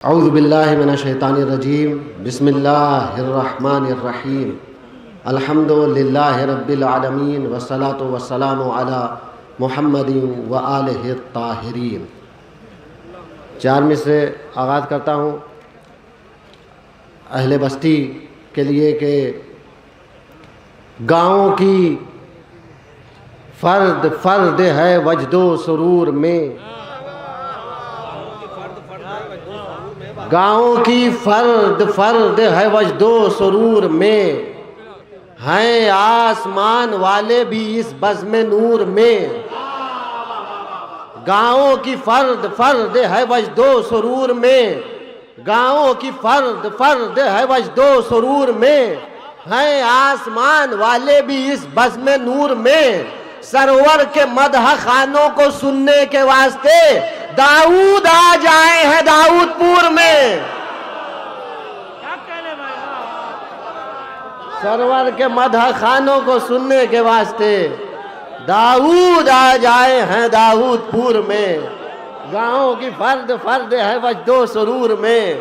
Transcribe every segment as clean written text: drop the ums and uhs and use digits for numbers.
औज़ु बिल्लाहि मिनश शैतानिर रजीम बिस्मिल्लाहिर्रहमानिर्रहीम अल्हम्दुलिल्लाहि रब्बिल आलमीन वस्सलातु वस्सलामु अला मुहम्मदिन व आलिहि ताहिरीन। 4 में से आगाज़ करता हूँ अहले बस्ती के लिए कि गाँव की फ़र्द फ़र्द है वजदो सुरूर में, गाँव की फ़र्द फ़र्द है वजदो सुरूर में, हैं आसमान वाले भी इस बज़्म नूर में। गाँव की फ़र्द फ़र्द है वजदो सुरूर में, गाँव की फ़र्द फ़र्द है वजदो सुरूर में, हैं आसमान वाले भी इस बज़्म नूर में। सरवर के मदह खानों को सुनने के वास्ते दाऊद आज आए हैं दाऊदपुर में। सरवर के मदह खानों को सुनने के वास्ते दाऊद आज आए हैं दाऊदपुर में। गाँव की फ़र्द फ़र्द है वजदो सुरूर में,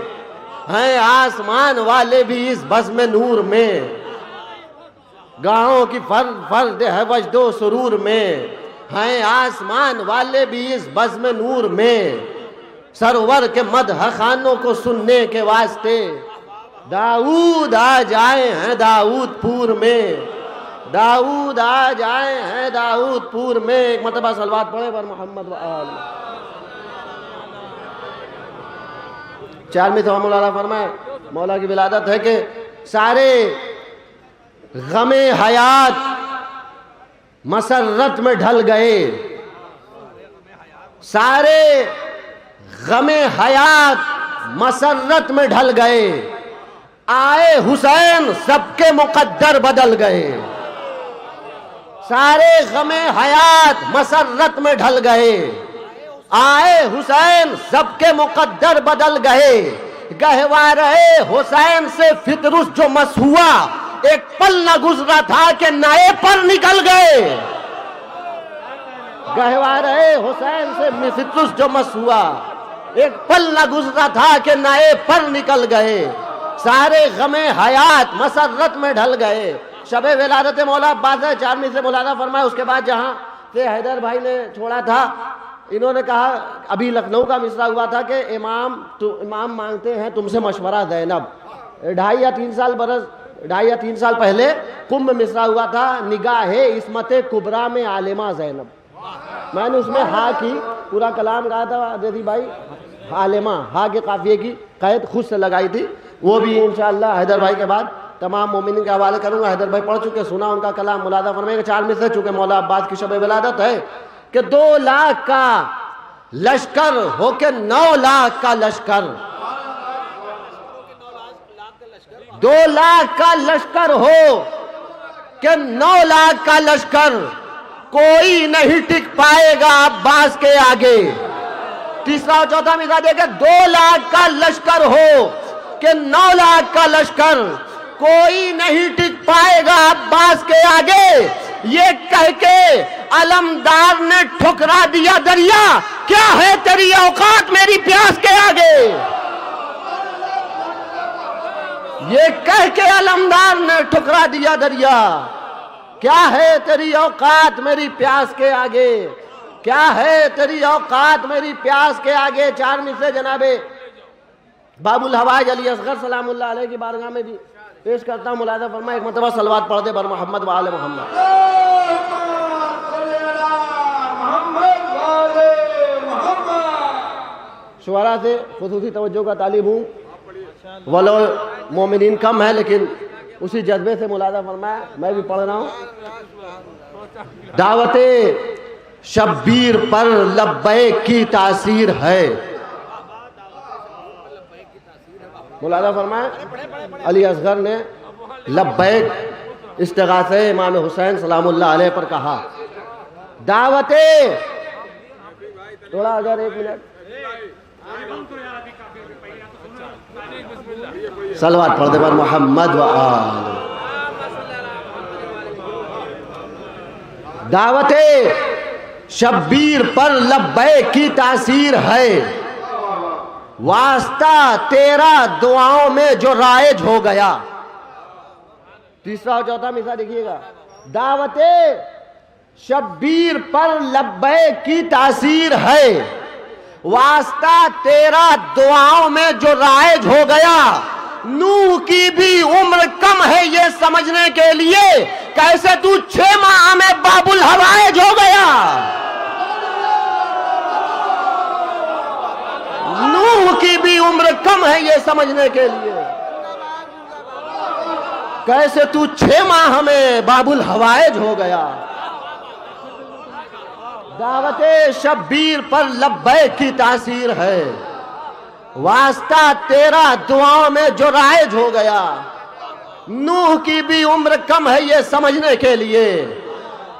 हैं आसमान वाले भी इस बज़्म नूर में। गाँव की फ़र्द फ़र्द है वजदो सुरूर में, हैं आसमान वाले भी इस बज़्म नूर में। सरवर के मदह खानों को सुनने के वास्ते दाऊद आज आए हैं दाऊदपुर में, दाऊद आज आए हैं दाऊदपुर में। एक मरतबा सलवात पढ़े पर मोहम्मद व आल। 4 में तो मौला फरमाए, मौला की विलादत है कि सारे गमे हयात मसर्रत में ढल गए, सारे गमे हयात मसर्रत में ढल गए। आए हुसैन सबके मुकद्दर बदल गए, सारे गमे हयात मसर्रत में ढल गए। आए हुसैन सबके मुकद्दर बदल गए। गहवारे हुसैन से फितरुस जो मस हुआ, एक पल न गुजरा था कि नए पर निकल गए। गहवारे हुसैन से फितरुस जो मस हुआ, एक पल न गुजरा था कि नए पर निकल गए। सारे गमे हयात मसर्रत में ढल गए। शबे विलादत मौला अब्बास 4 में से मौलाना फरमाया। उसके बाद जहाँ से हैदर भाई ने छोड़ा था, इन्होंने कहा, अभी लखनऊ का मिसरा हुआ था कि इमाम मांगते हैं तुमसे मशवरा ज़ैनब। 2.5 या 3 साल पहले कुंभ मिसरा हुआ था, निगाहे इस्मत कुबरा में आलिमा ज़ैनब। मैंने उसमें हा की पूरा कलाम गाया था जदी भाई, आलिमा हा के काफिये की कैद खुद से लगाई थी। वो भी इंशाअल्लाह हैदर भाई के बाद तमाम मोमिनीन के हवाले करूँगा। हैदर भाई पढ़ चुके, सुना उनका कलाम। मुलादा फरमाएंगे 4 में से चूँकि मौला अब्बास की शब विलादत है कि 2 लाख का लश्कर हो के 9 लाख का लश्कर, 2 लाख का लश्कर हो कि 9 लाख का लश्कर, कोई नहीं टिक पाएगा अब्बास के आगे। तीसरा और चौथा मिसरा देखे, 2 लाख का लश्कर हो कि 9 लाख का लश्कर, कोई नहीं टिक पाएगा अब्बास के आगे। ये कह के अलमदार ने ठुकरा दिया दरिया, क्या है तेरी औकात मेरी प्यास के आगे। ये कह के अलमदार ने ठुकरा दिया दरिया, क्या है तेरी औकात मेरी प्यास के आगे, क्या है तेरी औकात मेरी प्यास के आगे। 4 में से जनाबे बाबुल हवाज अली असगर सलामुल्लाह अलैह की बारगाह में भी पेश करता हूँ। मुलादा फरमा, एक मरतबा सलवात पढ़ दे बर मोहम्मद व आले मोहम्मद। शुअरा से खुसूसी तवज्जो का तालिब हूँ, वलो मोमिनीन कम है लेकिन उसी जज्बे से मुलादा फरमाया, मैं भी पढ़ रहा हूँ। दावते शब्बीर पर लब्बैक की तासीर है। मुलादा फरमाया अली असगर ने लब्बैक इस्तिगासे इमाम हुसैन सलामुल्लाह अलैह पर कहा। दावते थोड़ा अगर 1 मिनट सलवात पढ़ दे पर मोहम्मद व आल। दावते शब्बीर पर लब्बैक की तासीर है, वास्ता तेरा दुआओं में जो राइज हो गया। तीसरा और चौथा मिसरा देखिएगा, दावते शब्बीर पर लब्बे की तासीर है, वास्ता तेरा दुआओं में जो राइज हो गया। नूह की भी उम्र कम है ये समझने के लिए, कैसे तू 6 माह में बाबुल हवाइज हो गया। नूह की भी उम्र कम है ये समझने के लिए, कैसे तू 6 माह में बाबुल हवाइज हो गया। दावते शब्बीर पर लब्बे की तासीर है, वास्ता तेरा दुआओं में जो राइज हो गया। नूह की भी उम्र कम है ये समझने के लिए,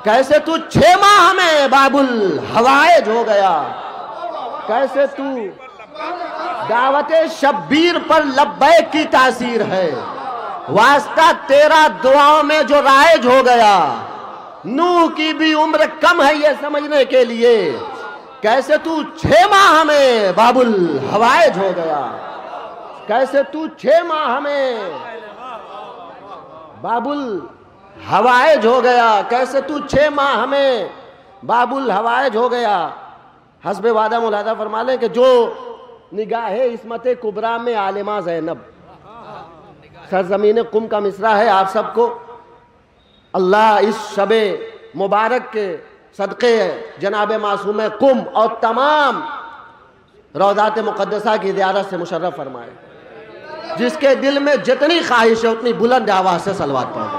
कैसे तू 6 माह में बाबुल हवाइज हो गया। कैसे तू दावते शब्बीर पर लब्बे की तासीर है, वास्ता तेरा दुआओं में जो राइज हो गया। नूह की भी उम्र कम है ये समझने के लिए, कैसे तू 6 माह में बाबुल हवाइज हो गया। कैसे तू 6 माह में बाबुल हवाइज हो गया। कैसे तू 6 माह में बाबुल हवाइज हो गया। हस्बे वादा मुलादा फरमा ले कि जो निगाहे इस्मत कुबरा में आलिमा ज़ैनब, सरजमीन कुम का मिसरा है आप सबको। अल्लाह इस शबे मुबारक के सदक़े जनाब मासूम कुम और तमाम रौज़ात मुक़द्दसा की ज़ियारत से मुशर्रफ फरमाए। जिसके दिल में जितनी ख्वाहिश है उतनी बुलंद आवाज़ से सलवात पढ़ो।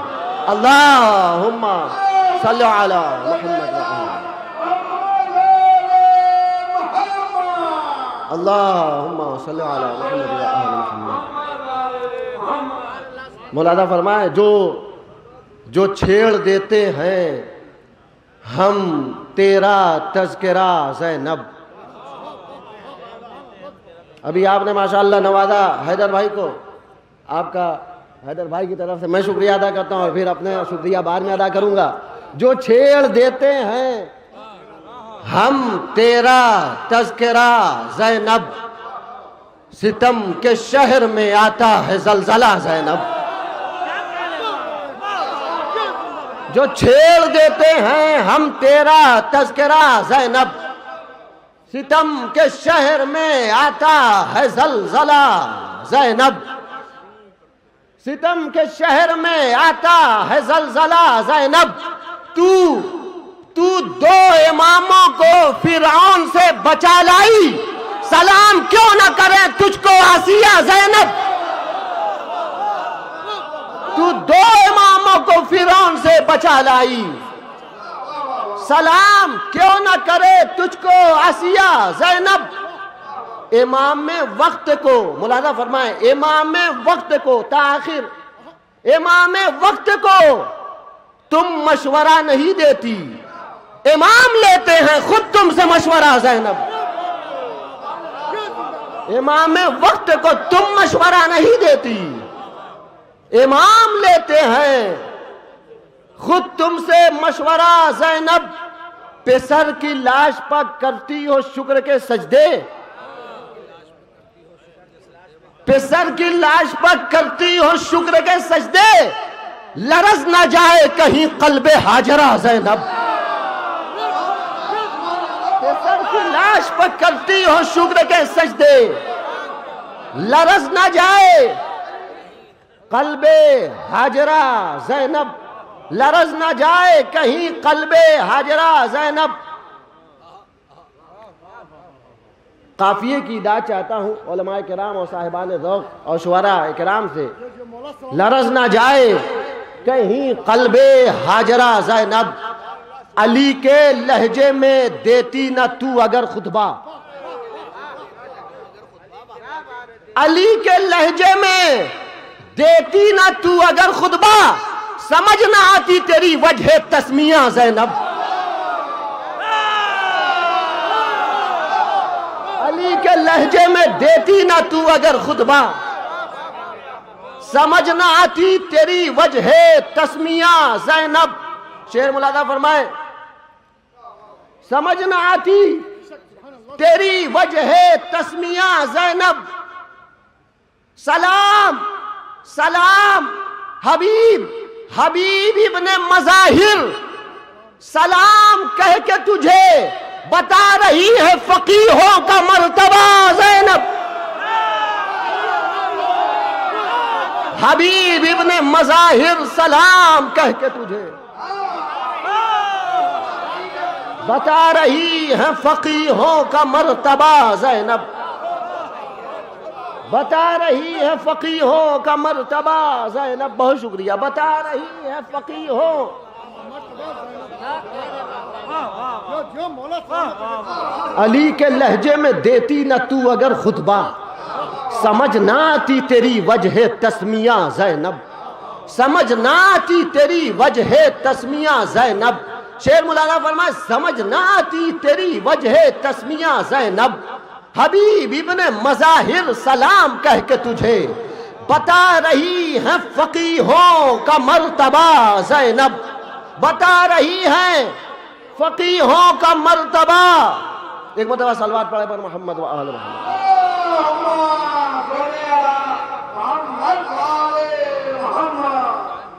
अल्लाहुम्मा सल्लि अला मुहम्मद व आले, अल्लाहुम्मा सल्लि अला मुहम्मद व आले मुहम्मद। मौलाना फरमाए, जो छेड़ देते हैं हम तेरा तज़किरा ज़ैनब। अभी आपने माशाअल्लाह नवाजा हैदर भाई को, आपका हैदर भाई की तरफ से मैं शुक्रिया अदा करता हूँ और फिर अपने शुक्रिया बाद में अदा करूँगा। जो छेड़ देते हैं हम तेरा तज़किरा ज़ैनब, सितम के शहर में आता है ज़लज़ला ज़ैनब। जो छेड़ देते हैं हम तेरा तज़किरा ज़ैनब, सितम के शहर में आता है ज़लज़ला ज़ैनब। सितम के शहर में आता है ज़लज़ला ज़ैनब। तू 2 इमामों को फिरौन से बचा लाई, सलाम क्यों न करे तुझको आसिया ज़ैनब। तू 2 इमामों को फिरौन से बचा लाई, सलाम क्यों न करे तुझको आसिया ज़ैनब। इमाम वक्त को मुलाजा फरमाए, इमाम वक्त को ताखिर, इमाम वक्त को तुम मशवरा नहीं देती, इमाम लेते हैं खुद तुमसे मशवरा ज़ैनब। इमाम वक्त को तुम मशवरा नहीं देती, इमाम लेते हैं खुद तुमसे मशवरा ज़ैनब। पेसर की लाश पर करती हो शुक्र के सजदे, पेसर की लाश पर करती हो शुक्र के सजदे, लरज़ ना जाए कहीं क़ल्बे हाजरा ज़ैनब। पेसर की लाश पर करती हो शुक्र के सजदे, लरज़ ना जाए क़ल्बे हाजरा ज़ैनब। लरज़ ना जाए कहीं क़ल्बे हाजरा ज़ैनब। काफिये की दाद चाहता हूँ उलमाए किराम और साहिबान ज़ौक़ और शुअरा किराम से, लरज़ ना जाए कहीं क़ल्बे हाजरा ज़ैनब। अली के लहजे में देती ना तू अगर खुतबा, अली के लहजे में देती ना तू अगर खुतबा, समझ ना आती तेरी वजह तस्मिया ज़ैनब। अली के लहजे में देती ना तू अगर खुतबा, समझ ना आती तेरी वजह तस्मिया ज़ैनब। शेर मुलादा फरमाए, समझ ना आती तेरी वजह तस्मिया ज़ैनब। सलाम सलाम हबीब हबीब इब्ने मज़ाहिर, सलाम कह के तुझे बता रही है फकीहों का मर्तबा ज़ैनब। हबीब इब्ने मज़ाहिर सलाम कह के तुझे बता रही है फकीहों का मर्तबा ज़ैनब। बता रही है फकीहों का मर्तबा ज़ैनब। बहुत शुक्रिया। बता रही है फकीहों। अली के लहजे में देती न तू अगर खुतबा, समझ ना आती तेरी वजह तस्मिया ज़ैनब। समझ ना आती तेरी वजह तस्मिया ज़ैनब। शेर मौलाना फरमाए समझ ना आती तेरी वजह तस्मिया ज़ैनब। हबीब इब्ने मज़ाहिर सलाम कह के तुझे बता रही है फकीहों का मर्तबा ज़ैनब। बता रही है फकीहों का मर्तबा। एक मरतबा सलवात पढ़े पर मोहम्मद व आले मोहम्मद।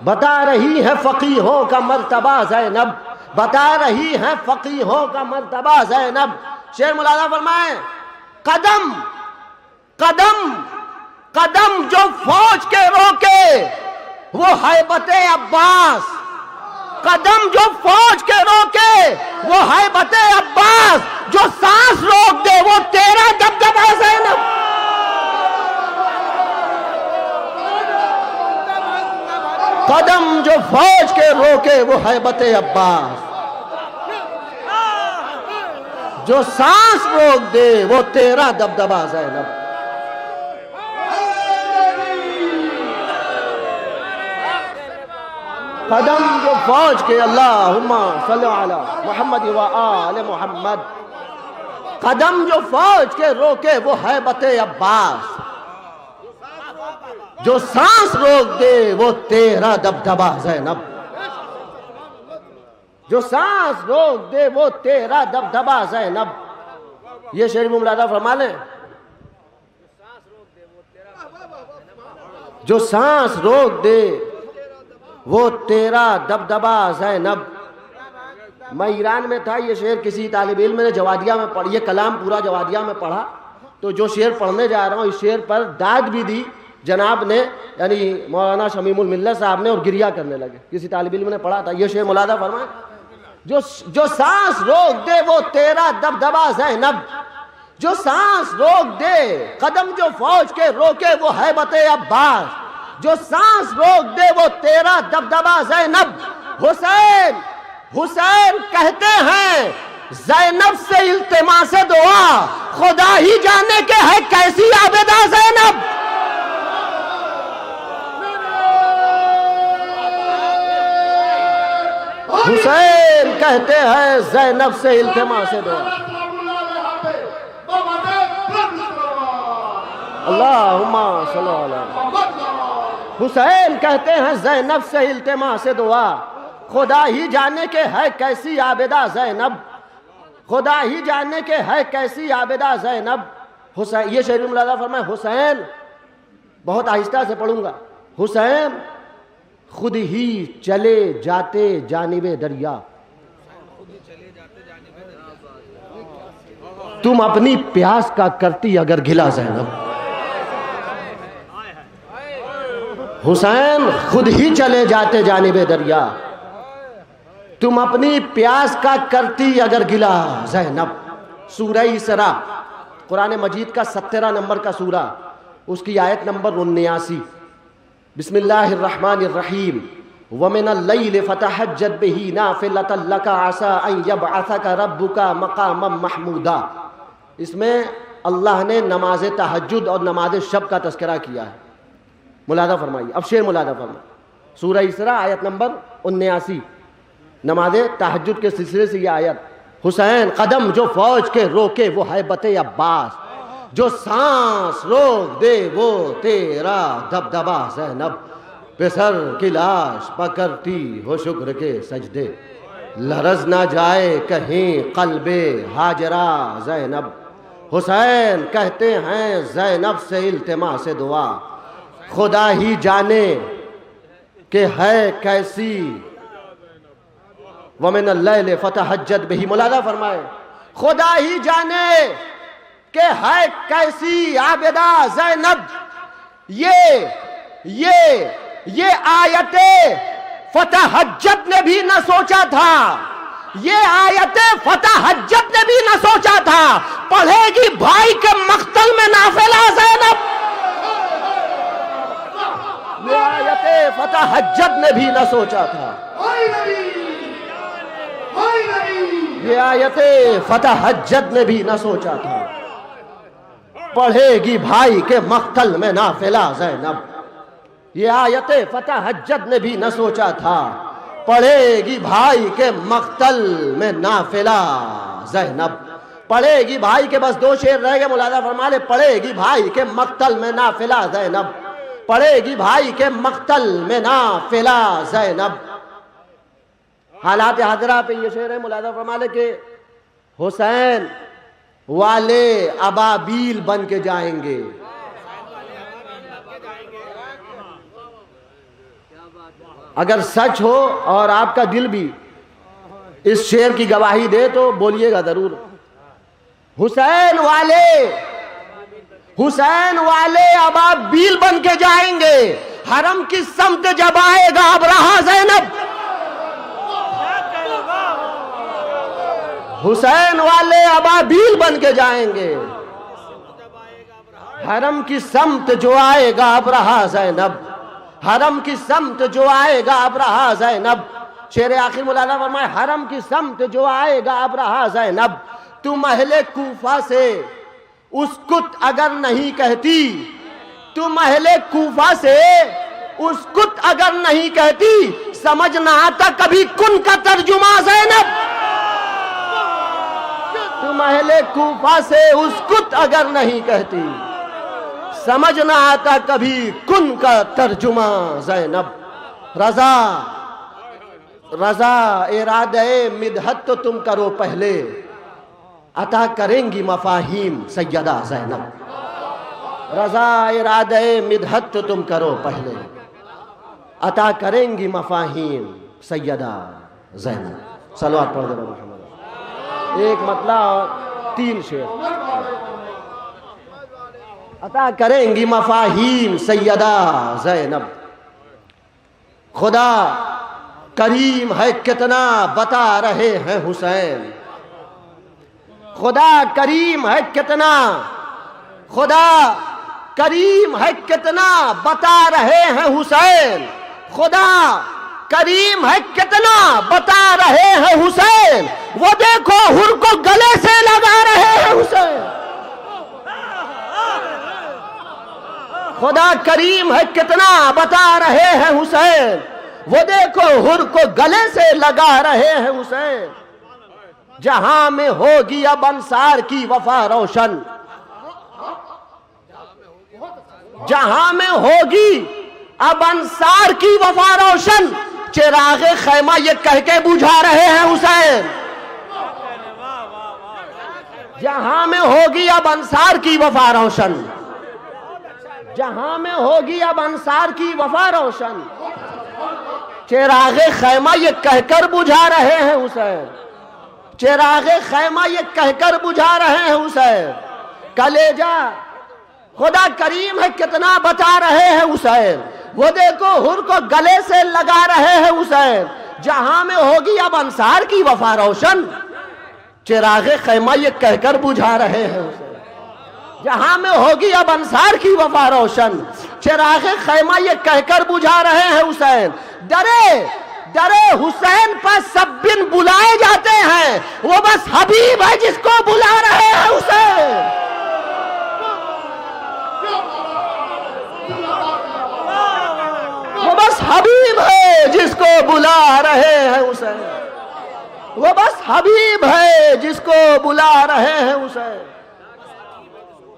बता रही है फकीहों का मर्तबा ज़ैनब। बता रही है फकीहों का मर्तबा ज़ैनब। शेर मौलाना फरमाए कदम कदम कदम जो फौज के रोके वो हैबते अब्बास। कदम जो फौज के रोके वो हैबते अब्बास। जो सांस रोक दे वो तेरा दबदबा ज़ैनब। कदम जो फौज के रोके वो हैबते अब्बास। जो सांस रोक दे वो तेरा दबदबा ज़ैनब। कदम जो फौज के अल्लाहुम्मा सल्लि अला मुहम्मद व आले मोहम्मद। कदम जो फौज के रोके वो हैबते अब्बास। जो सांस रोक दे वो तेरा दबदबा ज़ैनब। जो सांस रोक दे वो तेरा दबदबा ज़ैनब। ये शेर मुमलादा फरमा ले। जो सांस रोक दे वो तेरा दबदबा ज़ैनब। मैं ईरान में था, ये शेर किसी तालिब इल्म ने जवादिया में पढ़, ये कलाम पूरा जवादिया में पढ़ा। तो जो शेर पढ़ने जा रहा हूँ इस शेर पर दाद भी दी जनाब ने, यानी मौलाना शमीमुल मिल्लत साहब ने, और गिरिया करने लगे। किसी तालिब इल्म ने पढ़ा था ये शेर मुलादा फरमाए। जो सांस रोक दे वो तेरा दबदबा ज़ैनब। जो सांस रोक दे कदम जो फौज के रोके वो हैबते अब्बास। जो सांस रोक दे वो तेरा दबदबा ज़ैनब। हुसैन हुसैन कहते हैं ज़ैनब से इल्तिमासे दुआ, खुदा ही जाने के है कैसी आबेदा ज़ैनब। हुसैन कहते हैं ज़ैनब से इल्तिमासे दुआ। अल्लाहुम्मा सल्लि अला। हुसैन कहते हैं ज़ैनब से इल्तिमासे दुआ, खुदा ही जाने के है कैसी आबेदा ज़ैनब। खुदा ही जाने के है कैसी आबेदा ज़ैनब। हुसैन, ये शेर मुलादा फरमाए हुसैन, बहुत आहिस्ता से पढ़ूंगा। हुसैन खुद ही चले जाते जानिबे दरिया, तुम अपनी प्यास का करती अगर गिला ज़ैनब। हुसैन खुद ही चले जाते जानिबे दरिया, तुम अपनी प्यास का करती अगर गिला ज़ैनब। सूरह इसरा कुरान मजीद का 17 नंबर का सूरा, उसकी आयत नंबर 79। बिस्मिल्लाहिर्रहमानिर्रहीम। वमिनल लैलि फतहज्जद बिही नाफिलतन लका असा अन यबअसका रब्बुका मकामम महमूदा। इसमें अल्लाह ने नमाज तहज्जुद और नमाज शब का तज़किरा किया है। मुलादा फरमाइए। अब शेर मुलादा फरमाइए। सूरह इसरा आयत नंबर 79, नमाज तहज्जुद के सिलसिले से यह आयत। हुसैन कदम जो फौज के रोके वो हैबते अब्बास, जो सांस रोक दे वो तेरा दबदबा ज़ैनब। बेसर की लाश पकड़ती हो शुक्र के सजदे, लरज़ ना जाए कहीं क़ल्बे हाजरा ज़ैनब। हुसैन कहते हैं ज़ैनब से इल्तिमा से दुआ, खुदा ही जाने कि है कैसी, वमिनल लैल फतहज्जद बिही, मुलादा फरमाए खुदा ही जाने कि है कैसी आबिदा ज़ैनब। ये आयते फतहज्जद ने भी न सोचा था, ये आयते फतहज्जद ने भी न सोचा था, पढ़ेगी भाई के मख्तल में नाफिला ज़ैनब। ये आयते फतहज्जद ने भी न सोचा था, ये आयते फतहज्जद ने भी न सोचा था, पढ़ेगी भाई के मख्तल में नाफिला ज़ैनब। ये आयते फतहज्जद ने भी न सोचा था, पढ़ेगी भाई के मख्तल में नाफिला ज़ैनब। पढ़ेगी भाई के, बस 2 शेर रह गए, मुलादा फरमा ले, पढ़ेगी भाई के मख्तल में नाफिला ज़ैनब, पढ़ेगी भाई के मख्तल में नाफिला ज़ैनब। हालात हाजरा पे ये शेर है, मुलादा फरमा ले कि हुसैन वाले अबाबील बन के जाएंगे। अगर सच हो और आपका दिल भी इस शेर की गवाही दे तो बोलिएगा जरूर। हुसैन वाले अबाबील बन के जाएंगे, हरम की समत जब आएगा अबरहा ज़ैनब। हुसैन वाले अबाबील बन के जाएंगे, हरम की समत जो आएगा अबरहा ज़ैनब, हरम की समत जो आएगा अबरहा ज़ैनब। शेर आखिर मुलादा फरमाए हरम की समत जो आएगा अबरहा ज़ैनब। तुम अहले कूफा से उसकुत अगर नहीं कहती, तुम अहले कूफा से उसकुत अगर नहीं कहती, समझ ना आता कभी कुन का तर्जुमा ज़ैनब। तुम अहले कूफा से उसकुत अगर नहीं कहती, समझ ना आता कभी कुन का तर्जुमा ज़ैनब। रजा इरादे मिदहत तो तुम करो पहले, अता करेंगी मफाहीम सैयदा ज़ैनब। रजा इरादे मिदहत तो तुम करो पहले, अता करेंगी मफाहीम सैयदा ज़ैनब। सलवात पढ़ दे मोहम्मद। एक मतला और 3 शेर। अता करेंगी मफाहीम सैयदा ज़ैनब। खुदा करीम है कितना बता रहे हैं हुसैन, खुदा करीम है कितना, खुदा करीम है कितना बता रहे हैं हुसैन, खुदा करीम है कितना बता रहे हैं हुसैन। वो देखो हुर को गले से लगा रहे हैं हुसैन। खुदा करीम है कितना बता रहे हैं हुसैन, वो देखो हुर को गले से लगा रहे हैं हुसैन। जहां में होगी अब अंसार की वफा रोशन, जहां में होगी अब अंसार की वफा रोशन, चिरागे खैमा ये कह के बुझा रहे हैं हुसैन। जहां में होगी अब अंसार की वफा रोशन, जहां में होगी अब अंसार की वफा रोशन, चिरागे खैमा ये कहकर बुझा रहे हैं हुसैन। चिरागे खैमा ये कहकर बुझा रहे हैं हुसैन। कलेजा खुदा करीम है कितना बता रहे हैं हुसैन, वो देखो हुर को गले से लगा रहे हैं हुसैन। जहां में होगी अब अंसार की वफा रोशन, चिरागे खैमा ये कहकर बुझा रहे हैं हुसैन। जहां में होगी अब अंसार की वफा रोशन, चिरागे खैमा ये कहकर बुझा रहे हैं हुसैन। डरे डरे हुसैन पर सब बिन बुलाए जाते हैं, वो बस हबीब है जिसको बुला रहे हैं हुसैन। वो बस हबीब है जिसको बुला रहे हैं हुसैन, वो बस हबीब है जिसको बुला रहे हैं हुसैन,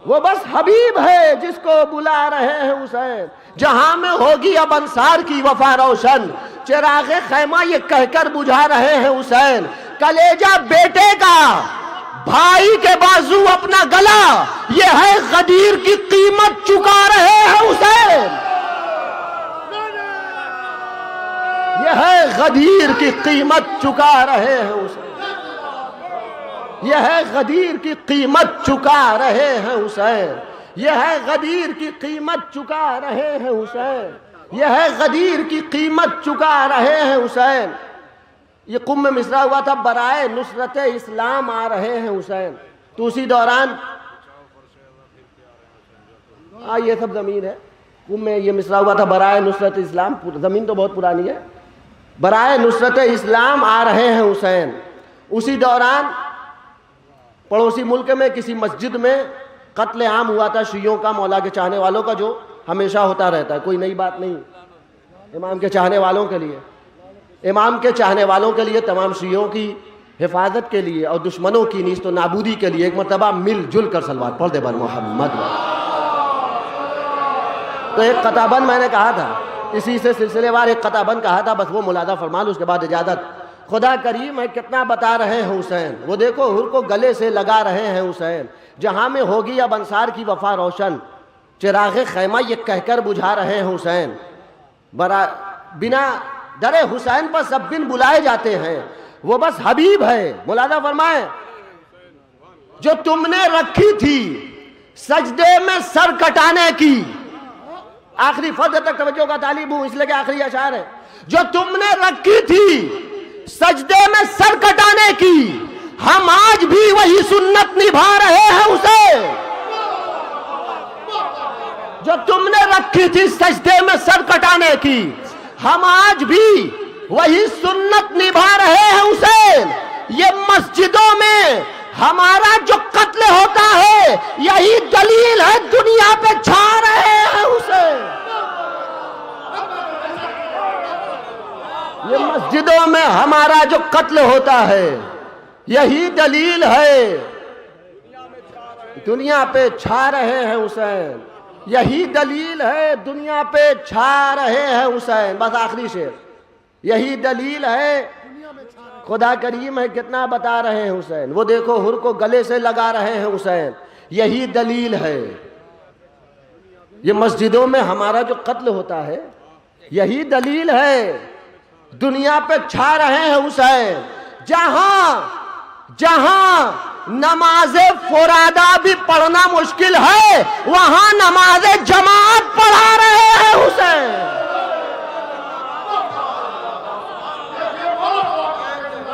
वो बस हबीब है जिसको बुला रहे हैं हुसैन। जहां में होगी अब अंसार की वफा रोशन, चिरागे खैमा ये कहकर बुझा रहे हैं हुसैन। कलेजा बेटे का भाई के बाजू अपना गला, ये है गदीर की कीमत चुका रहे हैं हुसैन। ये है गदीर की कीमत चुका रहे हैं हुसैन। यह है गदीर की कीमत चुका रहे हैं हुसैन। यह है गदीर की कीमत चुका रहे हैं हुसैन। यह है गदीर की कीमत चुका रहे हैं हुसैन। ये कुंभ में मिसरा हुआ था, बराए नुसरत इस्लाम आ रहे हैं हुसैन। तो उसी दौरान ये सब जमीन है, कुंभ में ये मिसरा हुआ था, बराए नुसरत इस्लाम। जमीन तो बहुत पुरानी है। बराए नुसरत इस्लाम आ रहे हैं हुसैन। उसी दौरान पड़ोसी मुल्क में किसी मस्जिद में कत्ले आम हुआ था शियों का, मौला के चाहने वालों का, जो हमेशा होता रहता है, कोई नई बात नहीं। इमाम के चाहने वालों के लिए, इमाम के चाहने वालों के लिए, तमाम शियों की हिफाजत के लिए और दुश्मनों की नीस्त नाबूदी के लिए एक मरतबा मिलजुल कर सलवात पढ़ दे बर मोहम्मद। तो एक कताबंद मैंने कहा था, इसी से सिलसिलेवार एक कताबंद कहा था, बस वो मुलादा फरमान, उसके बाद इजाज़त। खुदा करीम है कितना बता रहे हैं हुसैन। वो देखो हुर को गले से लगा रहे हैं हुसैन। जहां में होगी अब अंसार की वफा रोशन, चिरागे खैमा ये कहकर बुझा रहे हैं हुसैन। बिना दरे हुसैन पर सब बिन बुलाए जाते हैं, वो बस हबीब है। मुलादा फरमाए, जो तुमने रखी थी सजदे में सर कटाने की, आखिरी फर्द तक तवज्जो का तालिब हूं इसलिए कि आखिरी अशार है। जो तुमने रखी थी सजदे में सर कटाने की, हम आज भी वही सुन्नत निभा रहे हैं हुसैन। जो तुमने रखी थी सजदे में सर कटाने की, हम आज भी वही सुन्नत निभा रहे हैं हुसैन। ये मस्जिदों में हमारा जो कत्ल होता है, यही दलील है दुनिया पे छा रहे हैं हुसैन। ये मस्जिदों में हमारा जो कत्ल होता है, यही दलील है दुनिया पे छा रहे हैं हुसैन। यही दलील है दुनिया पे छा रहे हैं हुसैन। बस आखिरी शेर, यही दलील है खुदा करीम है कितना बता रहे हैं हुसैन। वो देखो हुर को गले से लगा रहे हैं हुसैन। यही दलील है, ये मस्जिदों में हमारा जो कत्ल होता है, यही दलील है दुनिया पे छा रहे हैं हुसैन। जहां जहां नमाज़े फुरादा भी पढ़ना मुश्किल है, वहां नमाज़े जमात पढ़ा रहे हैं हुसैन।